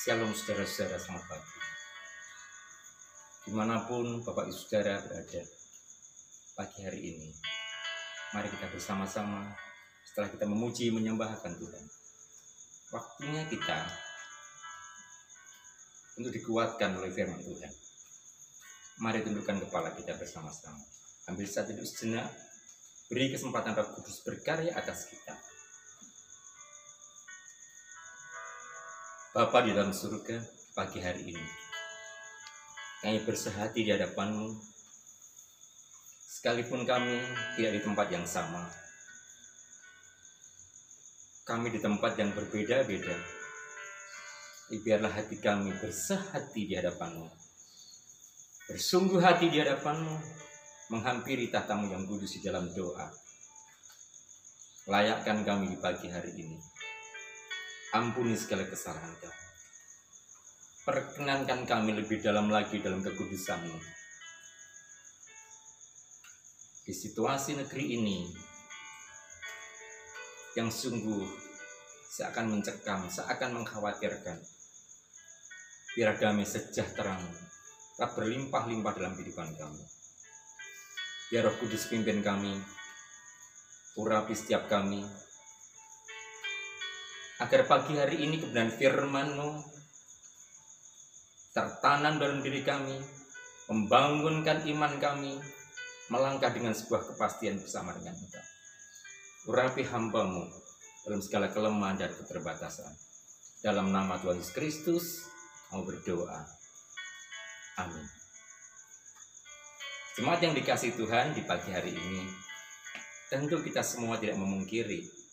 Shalom saudara-saudara, selamat pagi. Dimanapun Bapak Ibu Saudara berada pagi hari ini, mari kita bersama-sama setelah kita memuji menyembahkan Tuhan. Waktunya kita untuk dikuatkan oleh firman Tuhan. Mari tundukkan kepala kita bersama-sama. Ambil satu duduk sejenak, beri kesempatan Roh Kudus berkarya atas kita. Bapa di dalam surga, pagi hari ini kami bersehati di hadapan-Mu, sekalipun kami tidak di tempat yang sama. Kami di tempat yang berbeda-beda. Biarlah hati kami bersehati di hadapan-Mu, bersungguh hati di hadapan-Mu, menghampiri tahta-Mu yang kudus di dalam doa. Layakkan kami di pagi hari ini. Ampuni segala kesalahan kami. Perkenankan kami lebih dalam lagi dalam kekudusan-Mu. Di situasi negeri ini yang sungguh seakan mencekam, seakan mengkhawatirkan, biar damai sejahtera-Mu telah berlimpah-limpah dalam kehidupan kami. Biar Roh Kudus pimpin kami, urapi setiap kami, agar pagi hari ini kebenaran firman-Mu tertanam dalam diri kami, membangunkan iman kami, melangkah dengan sebuah kepastian bersama dengan Engkau. Urapi hamba-Mu dalam segala kelemahan dan keterbatasan. Dalam nama Tuhan Yesus Kristus, mau berdoa. Amin. Jemaat yang dikasihi Tuhan, di pagi hari ini, tentu kita semua tidak memungkiri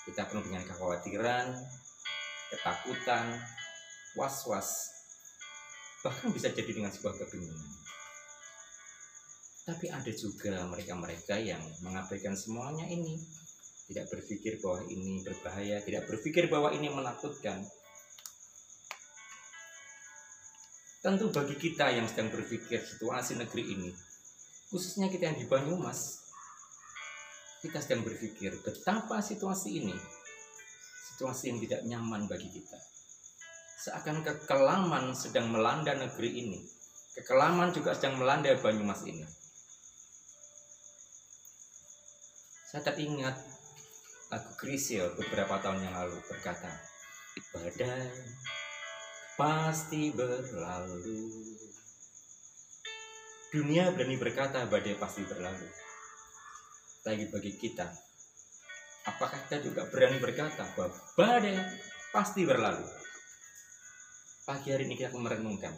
kita penuh dengan kekhawatiran, ketakutan, was-was, bahkan bisa jadi dengan sebuah kebingungan. Tapi ada juga mereka-mereka yang mengabaikan semuanya ini, tidak berpikir bahwa ini berbahaya, tidak berpikir bahwa ini menakutkan. Tentu bagi kita yang sedang berpikir situasi negeri ini, khususnya kita yang di Banyumas, kita sedang berpikir betapa situasi ini, situasi yang tidak nyaman bagi kita. Seakan kekelaman sedang melanda negeri ini, kekelaman juga sedang melanda Banyumas ini. Saya teringat lagu Chrisye beberapa tahun yang lalu berkata, badai pasti berlalu. Dunia berani berkata badai pasti berlalu. Tapi bagi kita, apakah kita juga berani berkata bahwa badai pasti berlalu? Pagi hari ini kita akan merenungkan.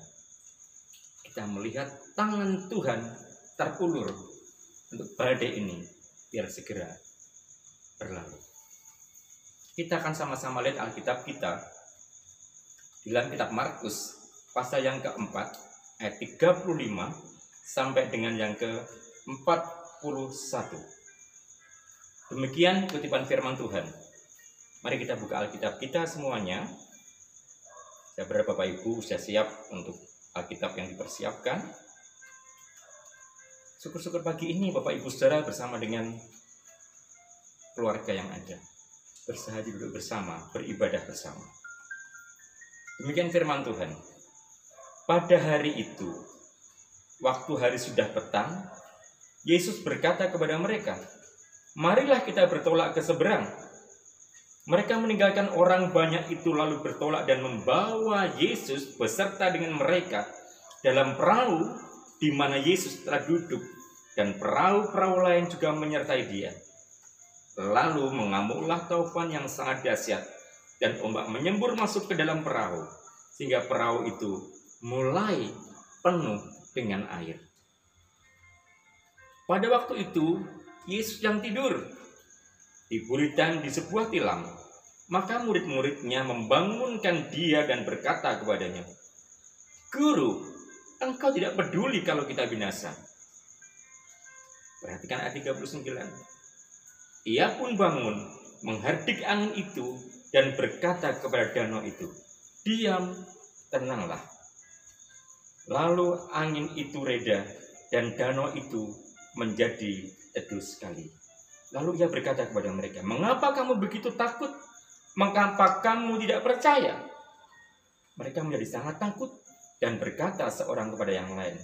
Kita melihat tangan Tuhan terulur untuk badai ini biar segera berlalu. Kita akan sama-sama lihat Alkitab kita di dalam kitab Markus pasal yang keempat ayat 35 sampai dengan yang ke-41. Demikian kutipan firman Tuhan. Mari kita buka Alkitab kita semuanya. Saya berharap Bapak Ibu sudah siap untuk Alkitab yang dipersiapkan. Syukur-syukur pagi ini Bapak Ibu Saudara bersama dengan keluarga yang ada, bersahaja duduk bersama, beribadah bersama. Demikian firman Tuhan. Pada hari itu, waktu hari sudah petang, Yesus berkata kepada mereka, marilah kita bertolak ke seberang. Mereka meninggalkan orang banyak itu lalu bertolak dan membawa Yesus beserta dengan mereka dalam perahu di mana Yesus telah duduk, dan perahu-perahu lain juga menyertai dia. Lalu mengamuklah taufan yang sangat dahsyat, dan ombak menyembur masuk ke dalam perahu, sehingga perahu itu mulai penuh dengan air. Pada waktu itu Yesus yang tidur di buritan di sebuah tilam. Maka murid-muridnya membangunkan dia dan berkata kepadanya, Guru, engkau tidak peduli kalau kita binasa. Perhatikan ayat 39. Ia pun bangun, menghardik angin itu dan berkata kepada danau itu, diam, tenanglah. Lalu angin itu reda dan danau itu menjadi teduh sekali. Lalu ia berkata kepada mereka, mengapa kamu begitu takut? Mengapa kamu tidak percaya? Mereka menjadi sangat takut dan berkata seorang kepada yang lain,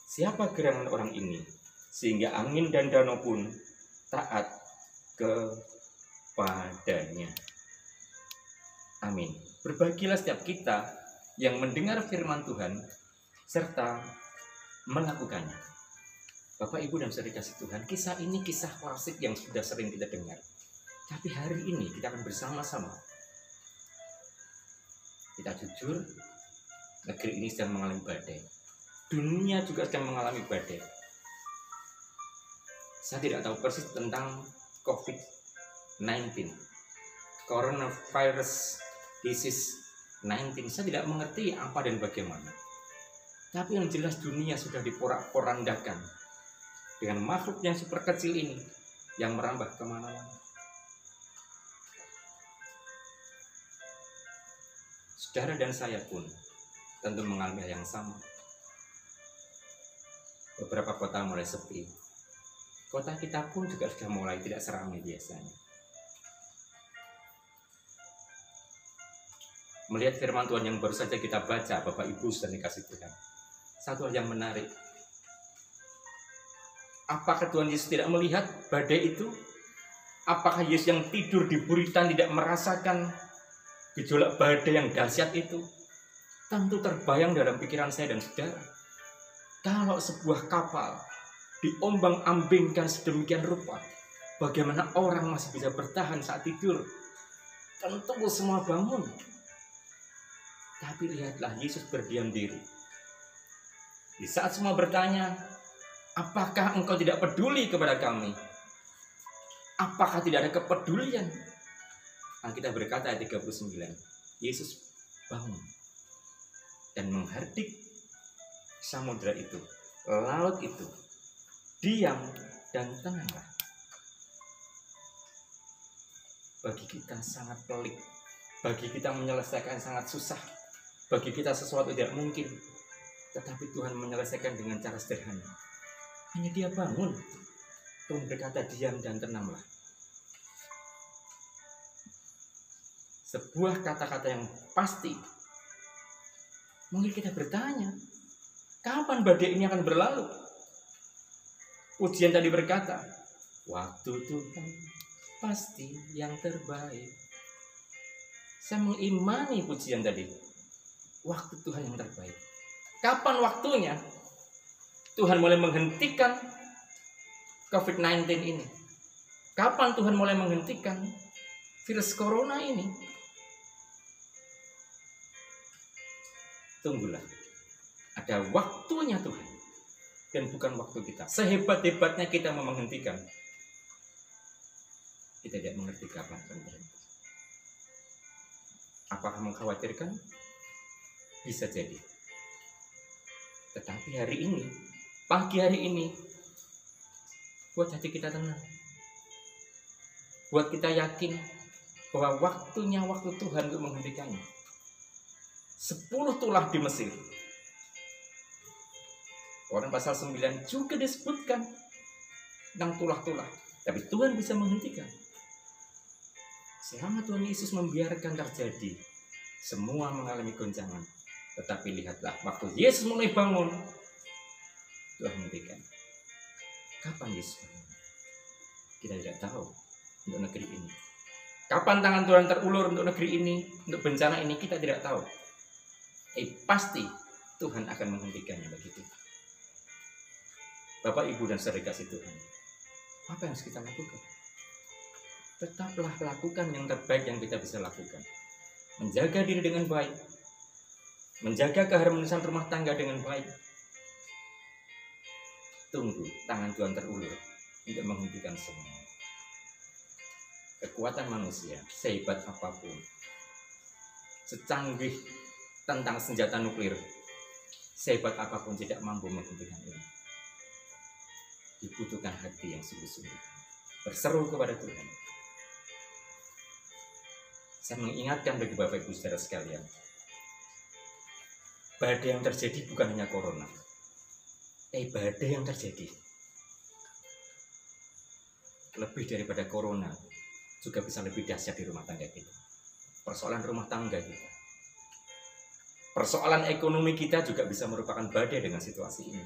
"Siapa gerangan orang ini sehingga angin dan danau pun taat kepadanya?" Amin. Berbahagialah setiap kita yang mendengar firman Tuhan serta melakukannya. Bapak, Ibu, dan saudara kasih Tuhan, kisah ini kisah klasik yang sudah sering kita dengar. Tapi hari ini kita akan bersama-sama. Kita jujur, negeri ini sedang mengalami badai. Dunia juga sedang mengalami badai. Saya tidak tahu persis tentang COVID-19, coronavirus disease 19. Saya tidak mengerti apa dan bagaimana. Tapi yang jelas dunia sudah diporak-porandakan dengan makhluk yang super kecil ini yang merambah kemana-mana. Saudara dan saya pun tentu mengalami hal yang sama. Beberapa kota mulai sepi. Kota kita pun juga sudah mulai tidak seramai biasanya. Melihat firman Tuhan yang baru saja kita baca, Bapak Ibu dan dikasih Tuhan, satu hal yang menarik. Apakah Tuhan Yesus tidak melihat badai itu? Apakah Yesus yang tidur di buritan tidak merasakan gejolak badai yang dahsyat itu? Tentu terbayang dalam pikiran saya dan saudara. Kalau sebuah kapal diombang-ambingkan sedemikian rupa, bagaimana orang masih bisa bertahan saat tidur? Tentu semua bangun. Tapi lihatlah, Yesus berdiam diri. Di saat semua bertanya, apakah engkau tidak peduli kepada kami? Apakah tidak ada kepedulian? Alkitab berkata ayat 39, Yesus bangun dan menghardik samudra itu, laut itu, diam dan tenanglah. Bagi kita sangat pelik, bagi kita menyelesaikan sangat susah, bagi kita sesuatu tidak mungkin, tetapi Tuhan menyelesaikan dengan cara sederhana. Hanya Dia bangun, Tuhan berkata diam dan tenanglah. Sebuah kata-kata yang pasti. Mungkin kita bertanya, kapan badai ini akan berlalu? Ujian tadi berkata, waktu Tuhan pasti yang terbaik. Saya mengimani pujian tadi. Waktu Tuhan yang terbaik. Kapan waktunya Tuhan mulai menghentikan COVID-19 ini? Kapan Tuhan mulai menghentikan virus corona ini? Tunggulah. Ada waktunya Tuhan. Dan bukan waktu kita. Sehebat-hebatnya kita mau menghentikan, kita tidak mengerti kapan akan berhenti. Apakah mengkhawatirkan? Bisa jadi. Tetapi hari ini, pagi hari ini, buat hati kita tenang. Buat kita yakin bahwa waktunya waktu Tuhan untuk menghentikannya. 10 tulah di Mesir. Orang pasal 9 juga disebutkan tentang tulah-tulah. Tapi Tuhan bisa menghentikan. Selama Tuhan Yesus membiarkan terjadi, semua mengalami goncangan. Tetapi lihatlah, waktu Yesus mulai bangun, Tuhan menghentikan. Kapan Yesus bangun? Kita tidak tahu untuk negeri ini. Kapan tangan Tuhan terulur untuk negeri ini, untuk bencana ini, kita tidak tahu. Pasti Tuhan akan menghentikannya begitu. Bapak, Ibu, dan saudara kasih Tuhan, apa yang harus kita lakukan? Tetaplah lakukan yang terbaik yang kita bisa lakukan. Menjaga diri dengan baik. Menjaga keharmonisan rumah tangga dengan baik. Tunggu tangan Tuhan terulur untuk menghentikan semua. Kekuatan manusia, sehebat apapun, secanggih tentang senjata nuklir, sehebat apapun tidak mampu menghentikan ini. Dibutuhkan hati yang sungguh-sungguh berseru kepada Tuhan. Saya mengingatkan bagi Bapak Ibu saudara sekalian, badai yang terjadi bukan hanya corona, badai yang terjadi lebih daripada corona juga bisa lebih dahsyat di rumah tangga kita. Persoalan rumah tangga kita, Persoalan ekonomi kita juga bisa merupakan badai dengan situasi ini.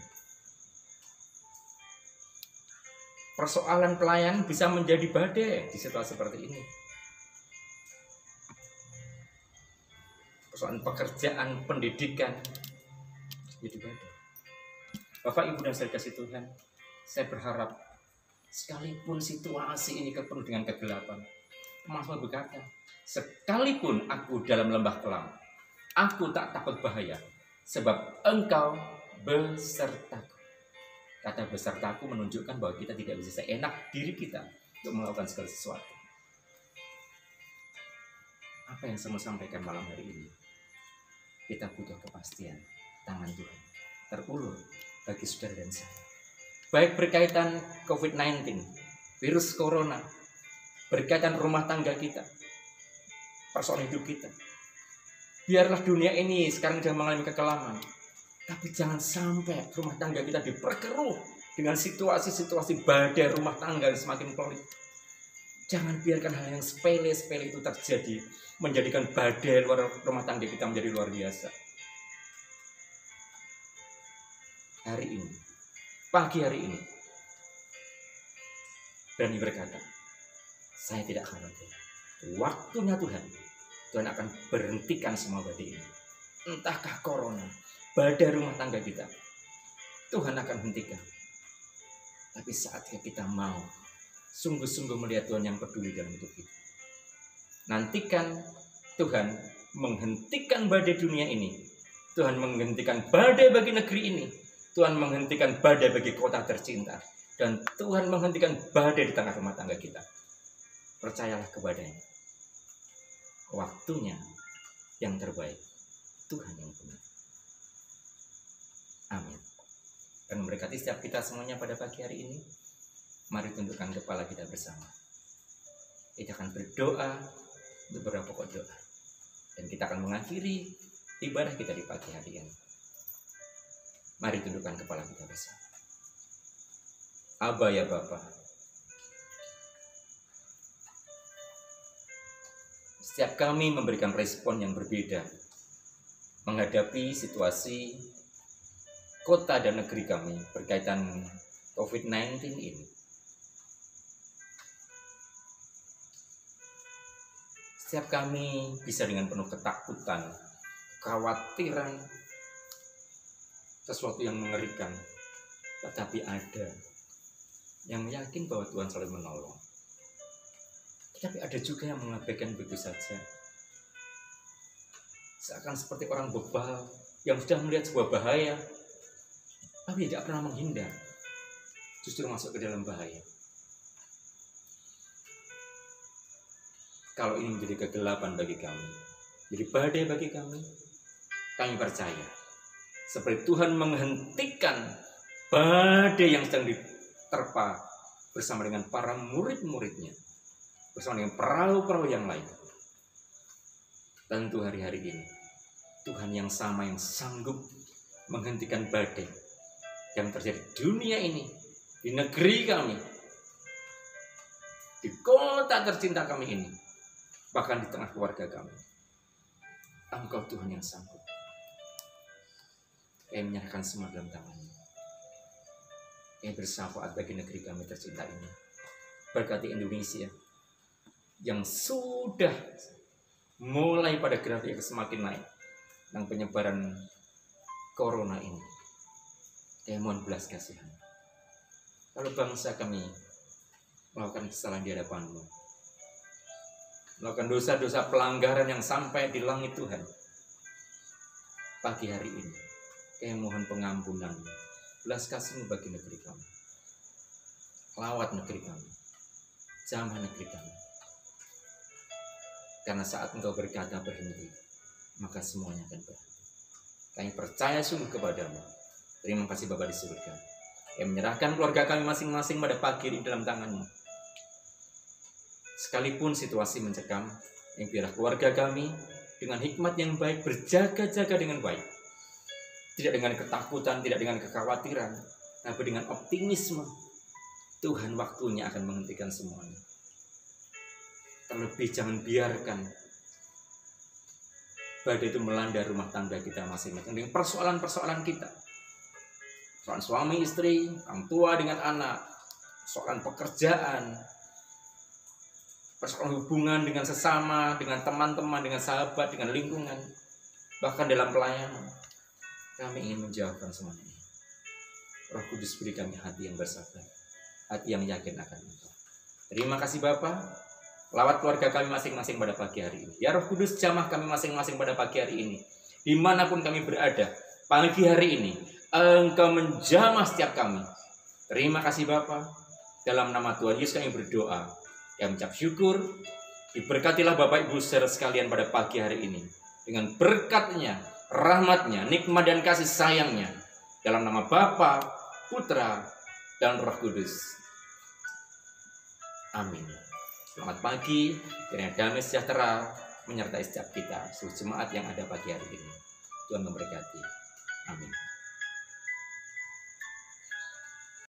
Persoalan pelayanan bisa menjadi badai di situasi seperti ini. Persoalan pekerjaan, pendidikan, jadi badai. Bapak Ibu dan saya kasih Tuhan, saya berharap sekalipun situasi ini penuh dengan kegelapan, Mazmur berkata, sekalipun aku dalam lembah kelam, aku tak takut bahaya, sebab Engkau besertaku. Kata besertaku menunjukkan bahwa kita tidak bisa seenak diri kita untuk melakukan segala sesuatu. Apa yang saya mau sampaikan malam hari ini? Kita butuh kepastian tangan Tuhan terulur bagi saudara dan saya. Baik berkaitan COVID-19, virus corona, berkaitan rumah tangga kita, persoalan hidup kita. Biarlah dunia ini sekarang sudah mengalami kekelaman, tapi jangan sampai rumah tangga kita diperkeruh dengan situasi-situasi badai rumah tangga yang semakin pelik. Jangan biarkan hal yang sepele-sepele itu terjadi, menjadikan badai luar rumah tangga kita menjadi luar biasa. Hari ini, pagi hari ini, berani berkata, saya tidak khawatir. Waktunya Tuhan akan berhentikan semua badai ini. Entahkah corona, badai rumah tangga kita, Tuhan akan hentikan. Tapi saatnya kita mau sungguh-sungguh melihat Tuhan yang peduli dalam hidup kita. Nantikan Tuhan menghentikan badai dunia ini. Tuhan menghentikan badai bagi negeri ini. Tuhan menghentikan badai bagi kota tercinta. Dan Tuhan menghentikan badai di tengah rumah tangga kita. Percayalah kepadanya. Waktunya yang terbaik, Tuhan yang benar. Amin. Dan memberkati setiap kita semuanya pada pagi hari ini. Mari tundukkan kepala kita bersama. Kita akan berdoa untuk beberapa pokok doa. Dan kita akan mengakhiri ibadah kita di pagi hari ini. Mari tundukkan kepala kita bersama. Aba ya Bapa, setiap kami memberikan respon yang berbeda menghadapi situasi kota dan negeri kami berkaitan COVID-19 ini. Setiap kami bisa dengan penuh ketakutan, kekhawatiran, sesuatu yang mengerikan, tetapi ada yang yakin bahwa Tuhan selalu menolong. Tapi ada juga yang mengabaikan begitu saja. Seakan seperti orang bebal yang sudah melihat sebuah bahaya, tapi tidak pernah menghindar, justru masuk ke dalam bahaya. Kalau ini menjadi kegelapan bagi kami, jadi badai bagi kami percaya. Seperti Tuhan menghentikan badai yang sedang diterpa bersama dengan para murid-muridnya, bersama dengan perahu-perahu yang lain. Tentu hari-hari ini, Tuhan yang sama yang sanggup menghentikan badai yang terjadi di dunia ini, di negeri kami, di kota tercinta kami ini, bahkan di tengah keluarga kami. Engkau Tuhan yang sanggup. Kami menyerahkan semua dalam tangan-Mu. Kami bersyafaat bagi negeri kami tercinta ini. Berkati Indonesia yang sudah mulai pada grafik yang semakin naik tentang penyebaran corona ini. Kami mohon belas kasihan. Kalau bangsa kami melakukan kesalahan di hadapan-Mu, melakukan dosa-dosa pelanggaran yang sampai di langit Tuhan, pagi hari ini kami mohon pengampunan, belas kasih-Mu bagi negeri kami. Lawat negeri kami, jamah negeri kami. Karena saat Engkau berkata berhenti, maka semuanya akan berhenti. Kami percaya sungguh kepada-Mu. Terima kasih Bapa di surga. Kami menyerahkan keluarga kami masing-masing pada pagi ini dalam tangan-Mu. Sekalipun situasi mencekam, yang biarlah keluarga kami dengan hikmat yang baik berjaga-jaga dengan baik. Tidak dengan ketakutan, tidak dengan kekhawatiran, tapi dengan optimisme. Tuhan waktunya akan menghentikan semuanya. Terlebih jangan biarkan badai itu melanda rumah tangga kita masing-masing dengan persoalan-persoalan kita. Persoalan suami istri, orang tua dengan anak, persoalan pekerjaan, persoalan hubungan dengan sesama, dengan teman-teman, dengan sahabat, dengan lingkungan, bahkan dalam pelayanan. Kami ingin menjawabkan semuanya ini. Roh Kudus beri kami hati yang bersabar, hati yang yakin akan Engkau. Terima kasih Bapa. Lawat keluarga kami masing-masing pada pagi hari ini. Ya Roh Kudus, jamah kami masing-masing pada pagi hari ini. Dimanapun kami berada, pagi hari ini, Engkau menjamah setiap kami. Terima kasih Bapa. Dalam nama Tuhan Yesus kami berdoa. Kami mengucap syukur. Diberkatilah Bapak Ibu saudara sekalian pada pagi hari ini. Dengan berkat-Nya, rahmat-Nya, nikmat dan kasih sayang-Nya. Dalam nama Bapa, Putra, dan Roh Kudus. Amin. Selamat pagi, kiranya damai sejahtera menyertai setiap kita, seluruh jemaat yang ada pagi hari ini. Tuhan memberkati. Amin.